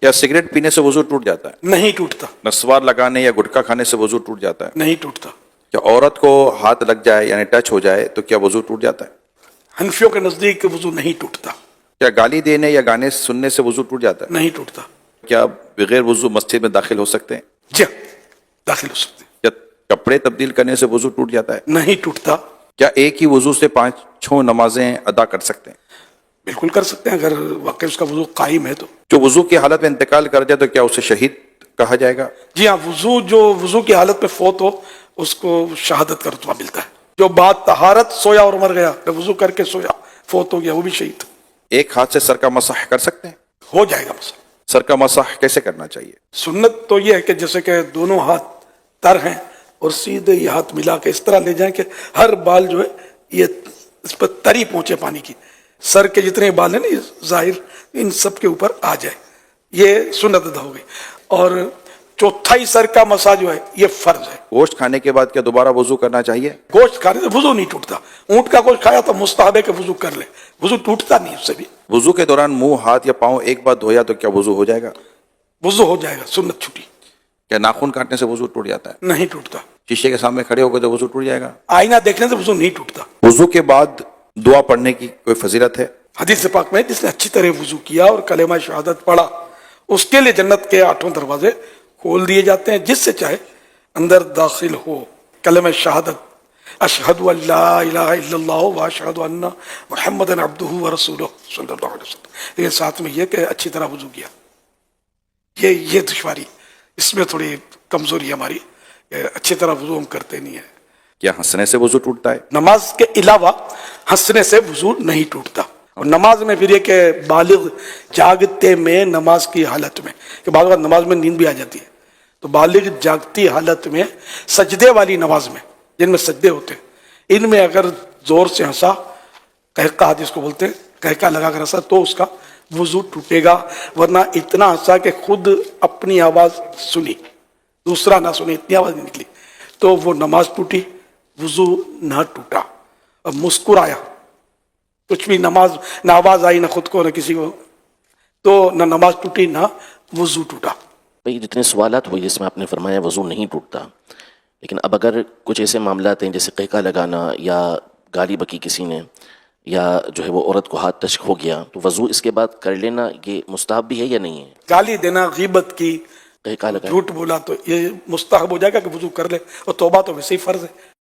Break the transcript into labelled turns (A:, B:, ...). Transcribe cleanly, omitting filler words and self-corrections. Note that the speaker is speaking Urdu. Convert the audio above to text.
A: کیا سگریٹ پینے سے وضو ٹوٹ جاتا ہے؟
B: نہیں ٹوٹتا،
A: نسوار لگانے یا گٹکا کھانے سے وضو ٹوٹ جاتا ہے؟
B: نہیں ٹوٹتا۔
A: کیا عورت کو ہاتھ لگ جائے یعنی ٹچ ہو جائے تو کیا وضو ٹوٹ جاتا ہے؟
B: حنفیوں کے نزدیک وضو نہیں ٹوٹتا،
A: کیا گالی دینے یا گانے سننے سے وضو ٹوٹ جاتا ہے؟
B: نہیں ٹوٹتا۔
A: کیا بغیر وضو مسجد میں داخل ہو سکتے ہیں؟
B: جی ہاں، داخل ہو سکتے ہیں،
A: کیا کپڑے تبدیل کرنے سے وضو ٹوٹ جاتا ہے؟
B: نہیں ٹوٹتا۔
A: کیا ایک ہی وضو سے 5 نمازیں ادا کر سکتے ہیں؟
B: بالکل کر سکتے ہیں، اگر واقعی اس کا وضو قائم ہے تو۔
A: جو وضو کی حالت میں انتقال کر جائے تو کیا اسے شہید کہا جائے گا؟
B: جی ہاں، جو وضو کی حالت میں فوت ہو اس کو شہادت کا رتبہ ملتا ہے۔ جو بعد طہارت سویا اور مر گیا، وضو کر کے سویا فوت ہو گیا، وہ بھی شہید
A: ایک ہاتھ سے سر کا مسح کر سکتے ہیں؟
B: ہو جائے گا۔ مثلا
A: سر کا مسح کیسے کرنا چاہیے؟
B: سنت تو یہ ہے کہ جیسے کہ دونوں ہاتھ تر ہیں اور سیدھے یہ ہاتھ ملا کے اس طرح لے جائیں کہ ہر بال جو ہے یہ اس پر تری پہنچے پانی کی، سر کے جتنے بال ہیں نا یہ ظاہر ان سب کے اوپر آ جائے، یہ سنت ادا ہو گئی۔ اور چوتھائی سر کا مسا جو ہے یہ فرض ہے۔
A: گوشت کھانے کے بعد کیا دوبارہ وضو کرنا چاہیے؟
B: گوشت کھانے سے وضو نہیں ٹوٹتا، اونٹ کا گوشت کھایا تو مستحب ہے کہ وضو کر لے، وضو ٹوٹتا نہیں اس سے بھی۔
A: وضو کے دوران منہ، ہاتھ یا پاؤں ایک بار دھویا تو کیا وضو ہو جائے گا؟
B: وضو ہو جائے گا، سنت چھٹی،
A: کیا ناخن کاٹنے سے وضو ٹوٹ جاتا ہے؟
B: نہیں ٹوٹتا۔
A: شیشے کے سامنے کھڑے ہو گئے تو وضو ٹوٹ جائے گا؟
B: آئینہ دیکھنے سے وضو نہیں ٹوٹتا۔
A: وضو کے بعد دعا پڑھنے کی کوئی فضیلت ہے؟
B: حدیث پاک میں جس نے اچھی طرح وضو کیا اور کلمہ شہادت پڑھا اس کے لیے جنت کے 8 دروازے کھول دیے جاتے ہیں، جس سے چاہے اندر داخل ہو۔ کلمہ شہادت اشہد ان لا الہ الا اللہ واشہد ان محمد عبدہ ورسولہ صلی اللہ علیہ وسلم، لیکن ساتھ میں یہ کہ اچھی طرح وضو کیا۔ یہ دشواری، اس میں تھوڑی کمزوری ہماری، کہ اچھی طرح وضو ہم کرتے نہیں ہیں۔
A: کیا ہنسنے سے وضو ٹوٹتا ہے؟
B: نماز کے علاوہ ہنسنے سے وضو نہیں ٹوٹتا۔ اور نماز میں پھر یہ کہ بالغ جاگتے میں نماز کی حالت میں، کہ بعض اوقات نماز میں نیند بھی آ جاتی ہے، تو بالغ جاگتی حالت میں سجدے والی نماز میں جن میں سجدے ہوتے ہیں، ان میں اگر زور سے ہنسا، قہقہ جس کو بولتے ہیں، قہقہ لگا کر ہنسا تو اس کا وضو ٹوٹے گا، ورنہ اتنا ہنسا کہ خود اپنی آواز سنی دوسرا نہ سنے، اتنی آواز نہیں نکلی تو وہ نماز ٹوٹی، وضو نہ ٹوٹا۔ اب مسکرایا، کچھ بھی نماز نہ آواز آئی نہ خود کو نہ کسی کو، تو نہ نماز ٹوٹی نہ وضو ٹوٹا۔
C: بھئی جتنے سوالات ہوئے جس میں آپ نے فرمایا وضو نہیں ٹوٹتا، لیکن اب اگر کچھ ایسے معاملات ہیں جیسے قہقہ لگانا یا گالی بکی کسی نے یا جو ہے وہ عورت کو ہاتھ ٹچ ہو گیا تو وضو اس کے بعد کر لینا یہ مستحب بھی ہے یا نہیں ہے؟
B: گالی دینا، غیبت کی،
C: قہقہ لگانا
B: جھوٹ بولا تو یہ مستحب ہو جائے گا کہ وضو کر لے، اور توبہ تو ویسے ہی فرض ہے۔